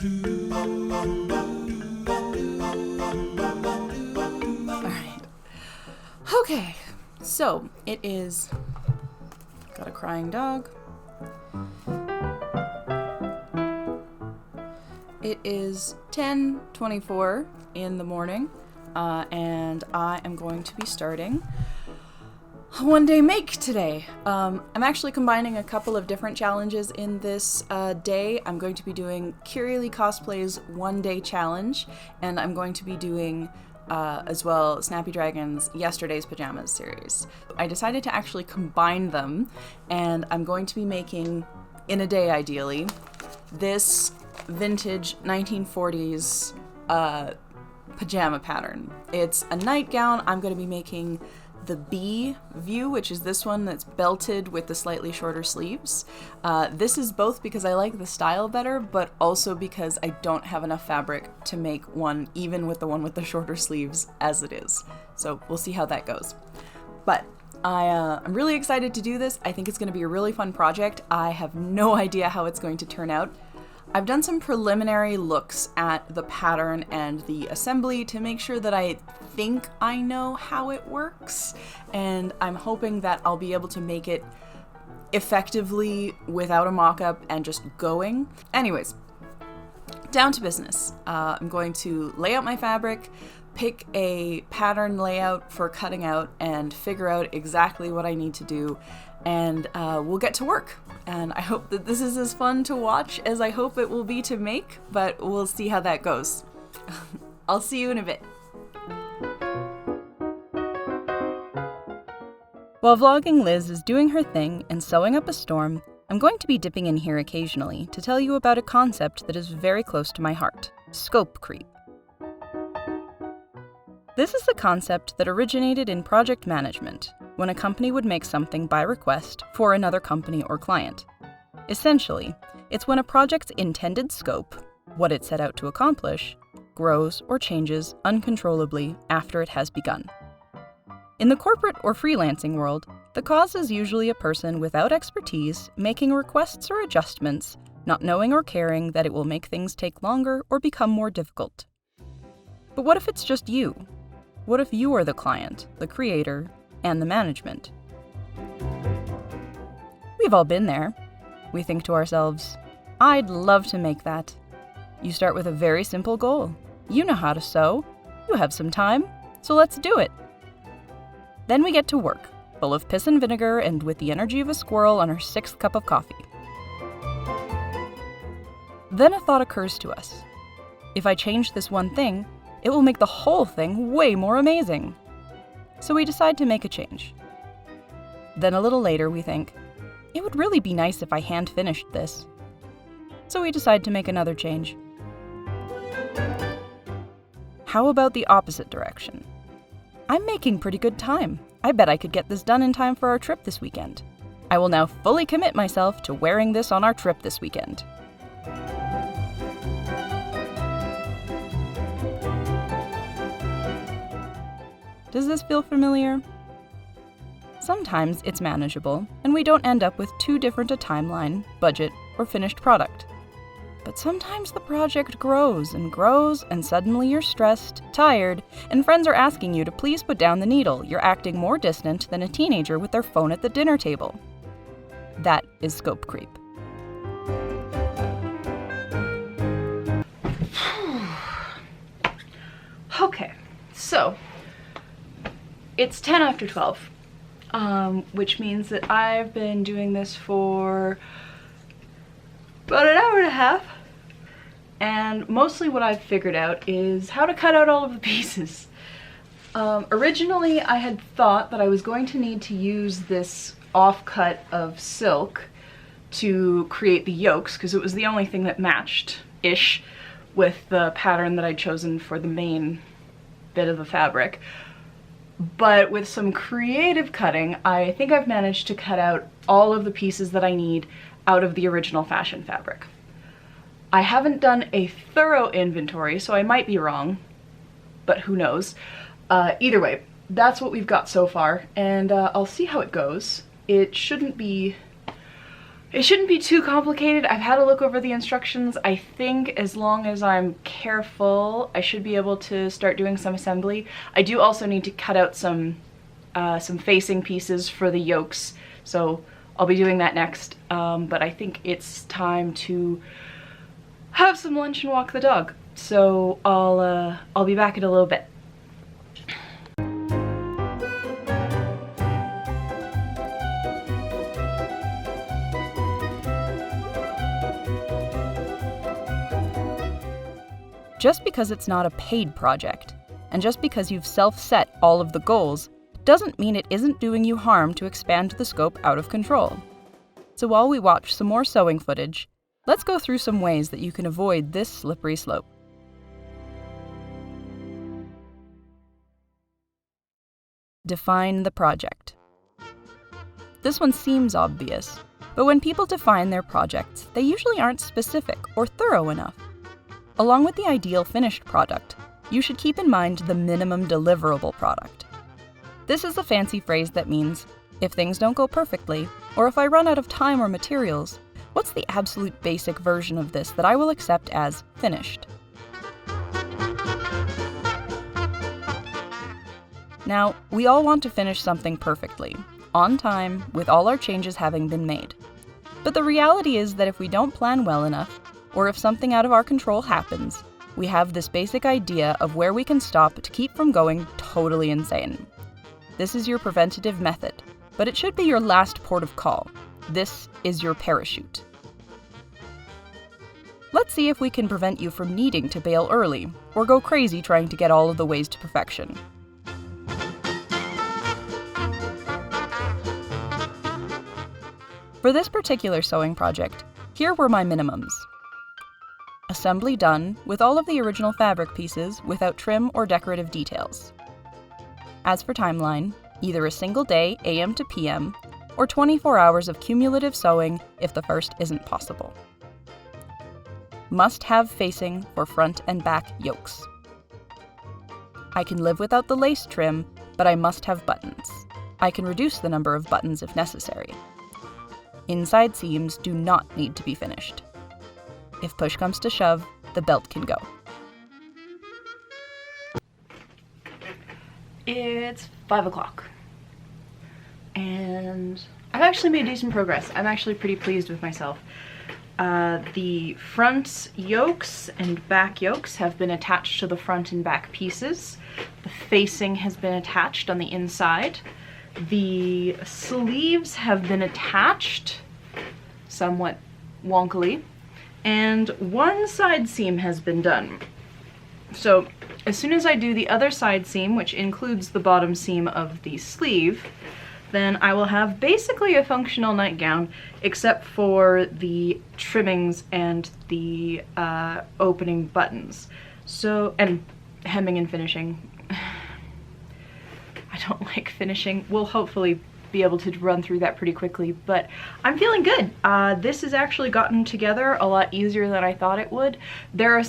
Alright. Okay, so it is... Got a crying dog. It is 10:24 in the morning, and I am going to be starting a one-day make today. I'm actually combining a couple of different challenges in this day. I'm going to be doing Kirilee Cosplay's one-day challenge, and I'm going to be doing as well SnappyDragon's Yesterday's Pajamas series. I decided to actually combine them, and I'm going to be making, in a day ideally, this vintage 1940s pajama pattern. It's a nightgown. I'm going to be making the B view, which is this one that's belted with the slightly shorter sleeves. This is both because I like the style better, but also because I don't have enough fabric to make one even with the one with the shorter sleeves as it is. So we'll see how that goes. But I'm really excited to do this. I think it's going to be a really fun project. I have no idea how it's going to turn out. I've done some preliminary looks at the pattern and the assembly to make sure that I think I know how it works, and I'm hoping that I'll be able to make it effectively without a mock-up and just going. Anyways, down to business. I'm going to lay out my fabric, pick a pattern layout for cutting out, and figure out exactly what I need to do, and we'll get to work. And I hope that this is as fun to watch as I hope it will be to make, but we'll see how that goes. I'll see you in a bit. While vlogging Liz is doing her thing and sewing up a storm, I'm going to be dipping in here occasionally to tell you about a concept that is very close to my heart: scope creep. This is the concept that originated in project management, when a company would make something by request for another company or client. Essentially, it's when a project's intended scope, what it set out to accomplish, grows or changes uncontrollably after it has begun. In the corporate or freelancing world, the cause is usually a person without expertise making requests or adjustments, not knowing or caring that it will make things take longer or become more difficult. But what if it's just you? What if you are the client, the creator, and the management? We've all been there. We think to ourselves, I'd love to make that. You start with a very simple goal. You know how to sew. You have some time, so let's do it. Then we get to work, full of piss and vinegar and with the energy of a squirrel on her 6th cup of coffee. Then a thought occurs to us. If I change this one thing, it will make the whole thing way more amazing. So we decide to make a change. Then a little later we think, it would really be nice if I hand-finished this. So we decide to make another change. How about the opposite direction? I'm making pretty good time. I bet I could get this done in time for our trip this weekend. I will now fully commit myself to wearing this on our trip this weekend. Does this feel familiar? Sometimes it's manageable, and we don't end up with too different a timeline, budget, or finished product. But sometimes the project grows, and suddenly you're stressed, tired, and friends are asking you to please put down the needle. You're acting more distant than a teenager with their phone at the dinner table. That is scope creep. Okay, so it's 10 after 12, which means that I've been doing this for about an hour and a half, and mostly what I've figured out is how to cut out all of the pieces. Originally I had thought that I was going to need to use this offcut of silk to create the yokes, because it was the only thing that matched-ish with the pattern that I'd chosen for the main bit of the fabric. But with some creative cutting, I think I've managed to cut out all of the pieces that I need out of the original fashion fabric. I haven't done a thorough inventory, so I might be wrong, but who knows. Either way, that's what we've got so far, and I'll see how it goes. It shouldn't be It shouldn't be too complicated. I've had a look over the instructions. I think as long as I'm careful, I should be able to start doing some assembly. I do also need to cut out some facing pieces for the yokes, so I'll be doing that next. But I think it's time to have some lunch and walk the dog. So I'll be back in a little bit. Just because it's not a paid project, and just because you've self-set all of the goals, doesn't mean it isn't doing you harm to expand the scope out of control. So while we watch some more sewing footage, let's go through some ways that you can avoid this slippery slope. Define the project. This one seems obvious, but when people define their projects, they usually aren't specific or thorough enough. Along with the ideal finished product, you should keep in mind the minimum deliverable product. This is a fancy phrase that means, if things don't go perfectly, or if I run out of time or materials, what's the absolute basic version of this that I will accept as finished? Now, we all want to finish something perfectly, on time, with all our changes having been made. But the reality is that if we don't plan well enough, or if something out of our control happens, we have this basic idea of where we can stop to keep from going totally insane. This is your preventative method, but it should be your last port of call. This is your parachute. Let's see if we can prevent you from needing to bail early, or go crazy trying to get all of the ways to perfection. For this particular sewing project, here were my minimums. Assembly done with all of the original fabric pieces without trim or decorative details. As for timeline, either a single day AM to PM, or 24 hours of cumulative sewing if the first isn't possible. Must have facing for front and back yokes. I can live without the lace trim, but I must have buttons. I can reduce the number of buttons if necessary. Inside seams do not need to be finished. If push comes to shove, the belt can go. It's 5 o'clock. And I've actually made decent progress. I'm actually pretty pleased with myself. The front yokes and back yokes have been attached to the front and back pieces. The facing has been attached on the inside. The sleeves have been attached somewhat wonkily. And one side seam has been done. So as soon as I do the other side seam, which includes the bottom seam of the sleeve, then I will have basically a functional nightgown, except for the trimmings and the opening buttons. So, and hemming and finishing. I don't like finishing. We'll hopefully be able to run through that pretty quickly, but I'm feeling good. This has actually gotten together a lot easier than I thought it would. There are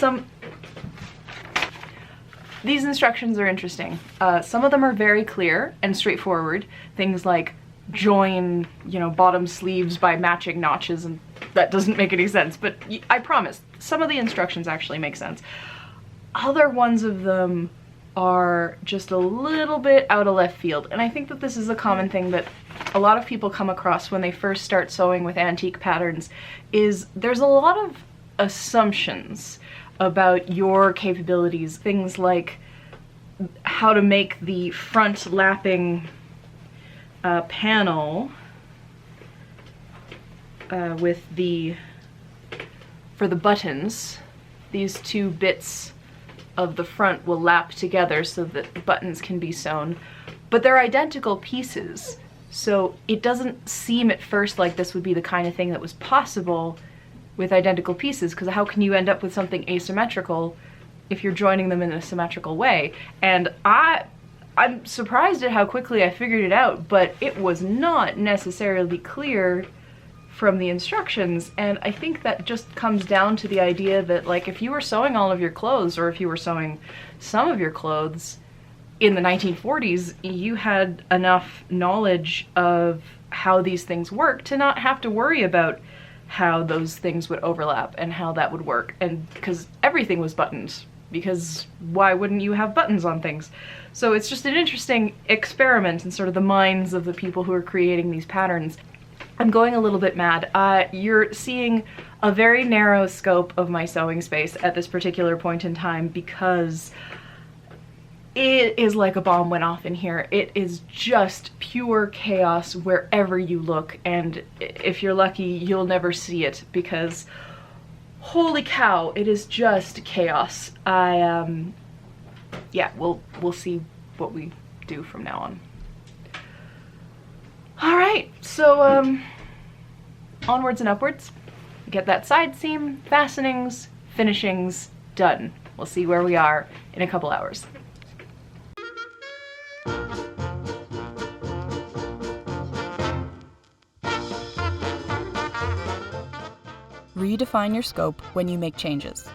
these instructions are interesting. Some of them are very clear and straightforward. Things like join, bottom sleeves by matching notches, and that doesn't make any sense, but I promise, some of the instructions actually make sense. Other ones of them are just a little bit out of left field, and I think that this is a common thing that a lot of people come across when they first start sewing with antique patterns, is there's a lot of assumptions about your capabilities. Things like how to make the front lapping panel for the buttons, these two bits of the front will lap together so that the buttons can be sewn, but they're identical pieces, so it doesn't seem at first like this would be the kind of thing that was possible with identical pieces, because how can you end up with something asymmetrical if you're joining them in a symmetrical way? And I'm surprised at how quickly I figured it out, but it was not necessarily clear from the instructions, and I think that just comes down to the idea that, like, if you were sewing all of your clothes, or if you were sewing some of your clothes in the 1940s, you had enough knowledge of how these things work to not have to worry about how those things would overlap and how that would work. And because everything was buttons, because why wouldn't you have buttons on things? So it's just an interesting experiment in sort of the minds of the people who are creating these patterns. I'm going a little bit mad. You're seeing a very narrow scope of my sewing space at this particular point in time because it is like a bomb went off in here. It is just pure chaos wherever you look, and if you're lucky, you'll never see it because holy cow, it is just chaos. Yeah, we'll see what we do from now on. All right, so onwards and upwards. Get that side seam, fastenings, finishings done. We'll see where we are in a couple hours. Redefine your scope when you make changes.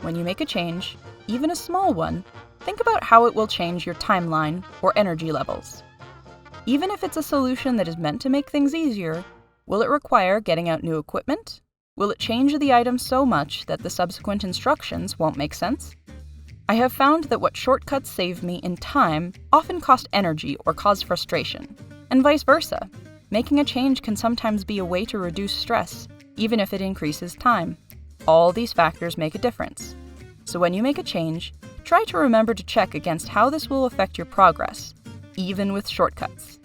When you make a change, even a small one, think about how it will change your timeline or energy levels. Even if it's a solution that is meant to make things easier, will it require getting out new equipment? Will it change the item so much that the subsequent instructions won't make sense? I have found that what shortcuts save me in time often cost energy or cause frustration, and vice versa. Making a change can sometimes be a way to reduce stress, even if it increases time. All these factors make a difference. So when you make a change, try to remember to check against how this will affect your progress, even with shortcuts.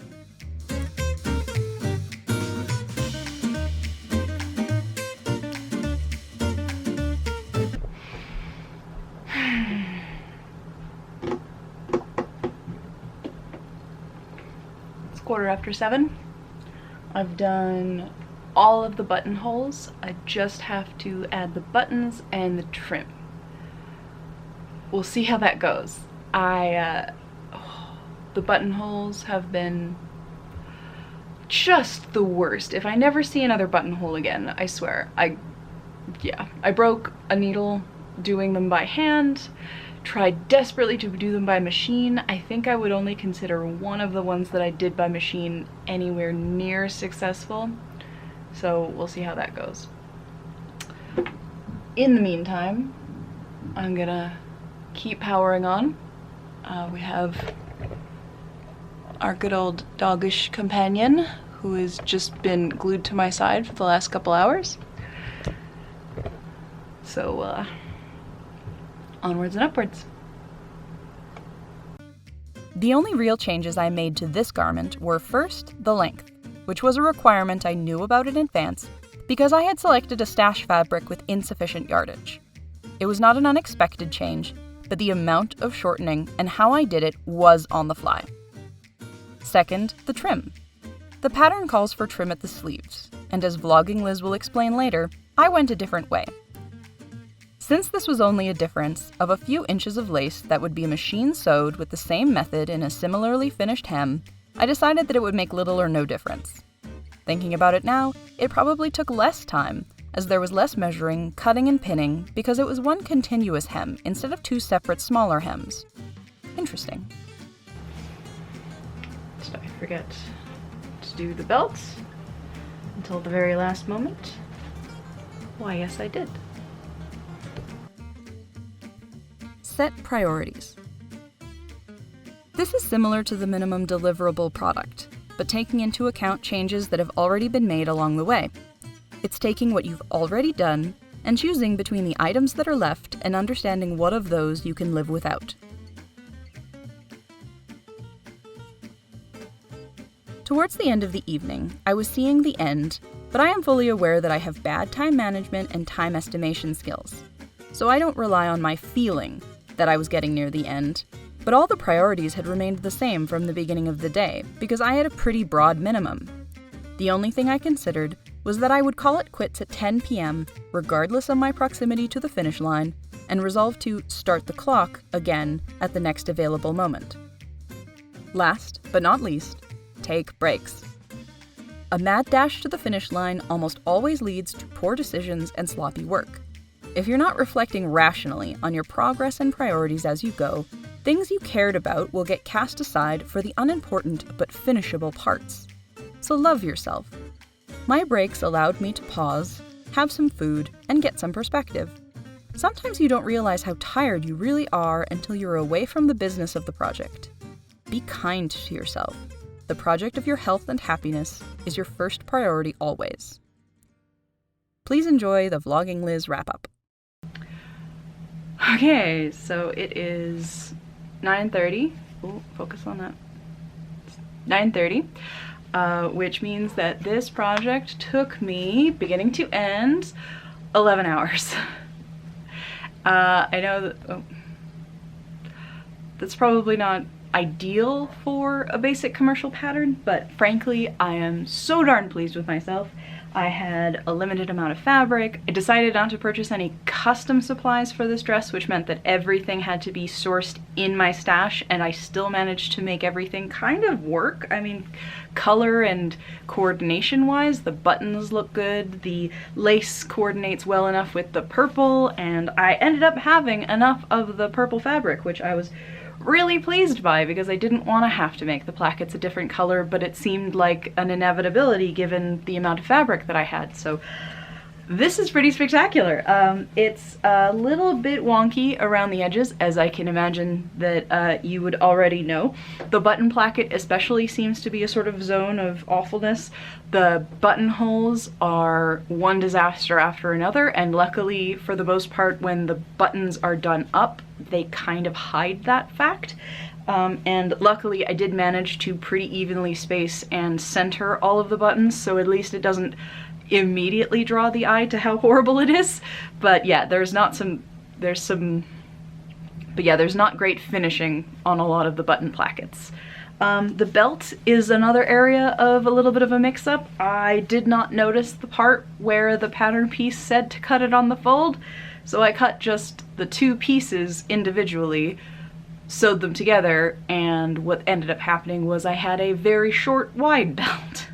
It's 7:15. I've done all of the buttonholes. I just have to add the buttons and the trim. We'll see how that goes. The buttonholes have been just the worst. If I never see another buttonhole again, I swear. I broke a needle doing them by hand, tried desperately to do them by machine. I think I would only consider one of the ones that I did by machine anywhere near successful. So we'll see how that goes. In the meantime, I'm gonna keep powering on. We have our good old doggish companion who has just been glued to my side for the last couple hours. So onwards and upwards. The only real changes I made to this garment were first, the length, which was a requirement I knew about in advance because I had selected a stash fabric with insufficient yardage. It was not an unexpected change, but the amount of shortening and how I did it was on the fly. Second, the trim. The pattern calls for trim at the sleeves, and as Vlogging Liz will explain later, I went a different way. Since this was only a difference of a few inches of lace that would be machine sewed with the same method in a similarly finished hem, I decided that it would make little or no difference. Thinking about it now, it probably took less time, as there was less measuring, cutting, and pinning because it was one continuous hem instead of two separate smaller hems. Interesting. Did I forget to do the belts until the very last moment? Why, yes, I did. Set priorities. This is similar to the minimum deliverable product, but taking into account changes that have already been made along the way. It's taking what you've already done and choosing between the items that are left and understanding what of those you can live without. Towards the end of the evening, I was seeing the end, but I am fully aware that I have bad time management and time estimation skills. So I don't rely on my feeling that I was getting near the end, but all the priorities had remained the same from the beginning of the day because I had a pretty broad minimum. The only thing I considered was that I would call it quits at 10 p.m. regardless of my proximity to the finish line and resolve to start the clock again at the next available moment. Last but not least, take breaks. A mad dash to the finish line almost always leads to poor decisions and sloppy work. If you're not reflecting rationally on your progress and priorities as you go, things you cared about will get cast aside for the unimportant but finishable parts. So love yourself. My breaks allowed me to pause, have some food, and get some perspective. Sometimes you don't realize how tired you really are until you're away from the business of the project. Be kind to yourself. The project of your health and happiness is your first priority always. Please enjoy the Vlogging Liz wrap-up. Okay, so it is 9:30. Oh, focus on that. 9:30, which means that this project took me, beginning to end, 11 hours. I know that that's probably not ideal for a basic commercial pattern, but frankly, I am so darn pleased with myself. I had a limited amount of fabric. I decided not to purchase any custom supplies for this dress, which meant that everything had to be sourced in my stash, and I still managed to make everything kind of work. I mean, color and coordination-wise, the buttons look good, the lace coordinates well enough with the purple, and I ended up having enough of the purple fabric, which I was really pleased by because I didn't want to have to make the plackets a different color, but it seemed like an inevitability given the amount of fabric that I had. So this is pretty spectacular. It's a little bit wonky around the edges, as I can imagine that you would already know. The button placket especially seems to be a sort of zone of awfulness. The buttonholes are one disaster after another, and luckily, for the most part, when the buttons are done up, they kind of hide that fact. And luckily, I did manage to pretty evenly space and center all of the buttons, so at least it doesn't immediately draw the eye to how horrible it is. But yeah, there's not great finishing on a lot of the button plackets. The belt is another area of a little bit of a mix-up. I did not notice the part where the pattern piece said to cut it on the fold, so I cut just the two pieces individually, sewed them together, and what ended up happening was I had a very short wide belt.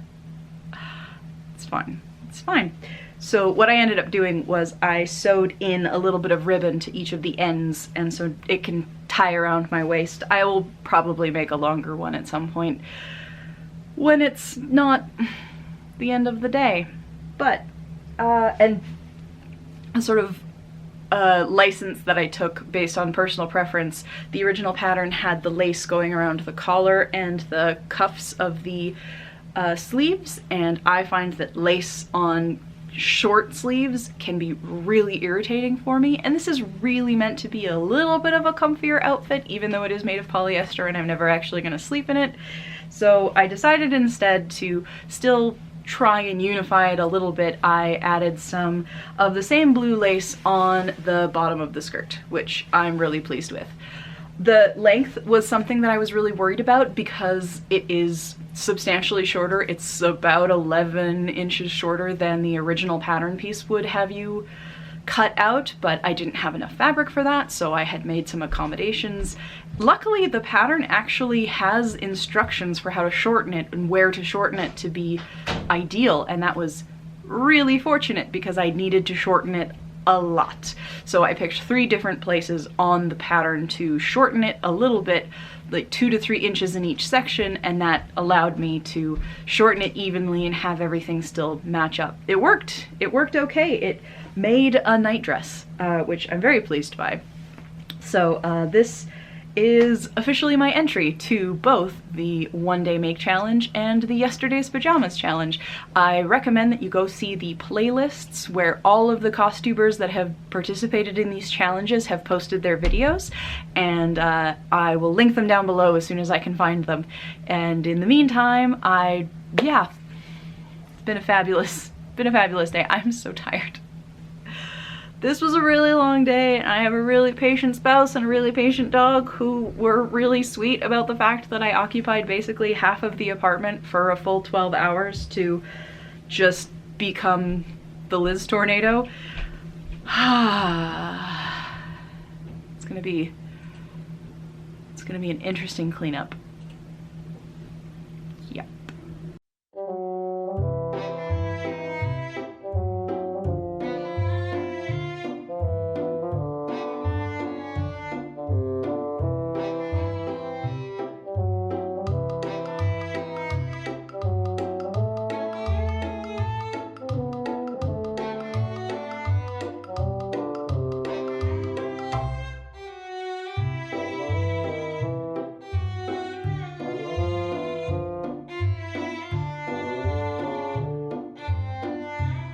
It's fine. It's fine. So what I ended up doing was I sewed in a little bit of ribbon to each of the ends, and so it can tie around my waist. I will probably make a longer one at some point when it's not the end of the day. But, and a sort of license that I took based on personal preference. The original pattern had the lace going around the collar and the cuffs of the sleeves, and I find that lace on short sleeves can be really irritating for me, and this is really meant to be a little bit of a comfier outfit, even though it is made of polyester and I'm never actually going to sleep in it. So I decided instead to still try and unify it a little bit. I added some of the same blue lace on the bottom of the skirt, which I'm really pleased with. The length was something that I was really worried about because it is substantially shorter. It's about 11 inches shorter than the original pattern piece would have you cut out, but I didn't have enough fabric for that, so I had made some accommodations. Luckily, the pattern actually has instructions for how to shorten it and where to shorten it to be ideal, and that was really fortunate because I needed to shorten it a lot. So I picked 3 different places on the pattern to shorten it a little bit, like 2 to 3 inches in each section, and that allowed me to shorten it evenly and have everything still match up. It worked. It worked okay. It made a night dress, which I'm very pleased by. So this is officially my entry to both the One Day Make Challenge and the Yesterday's Pajamas Challenge. I recommend that you go see the playlists where all of the costumers that have participated in these challenges have posted their videos, and I will link them down below as soon as I can find them. And in the meantime, yeah, it's been a fabulous day. I'm so tired. This was a really long day, and I have a really patient spouse and a really patient dog who were really sweet about the fact that I occupied basically half of the apartment for a full 12 hours to just become the Liz tornado. It's gonna be an interesting cleanup.